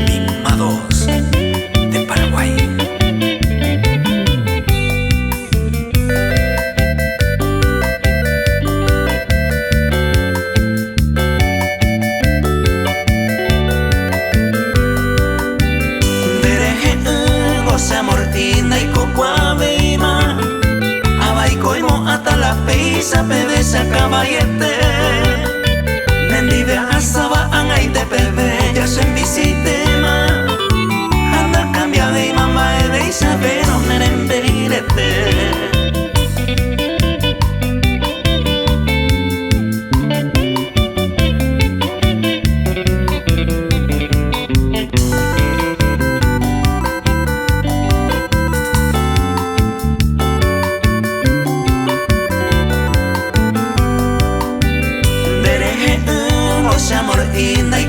Mimados de Paraguay. Dereje goce amor inda y cocuabeima abaikoimo hasta la peisa pebesa caballete Nendive asaba angai de pebe ya se visitema anda cambia de mamá de Isabel nerembeirete. Amor inda y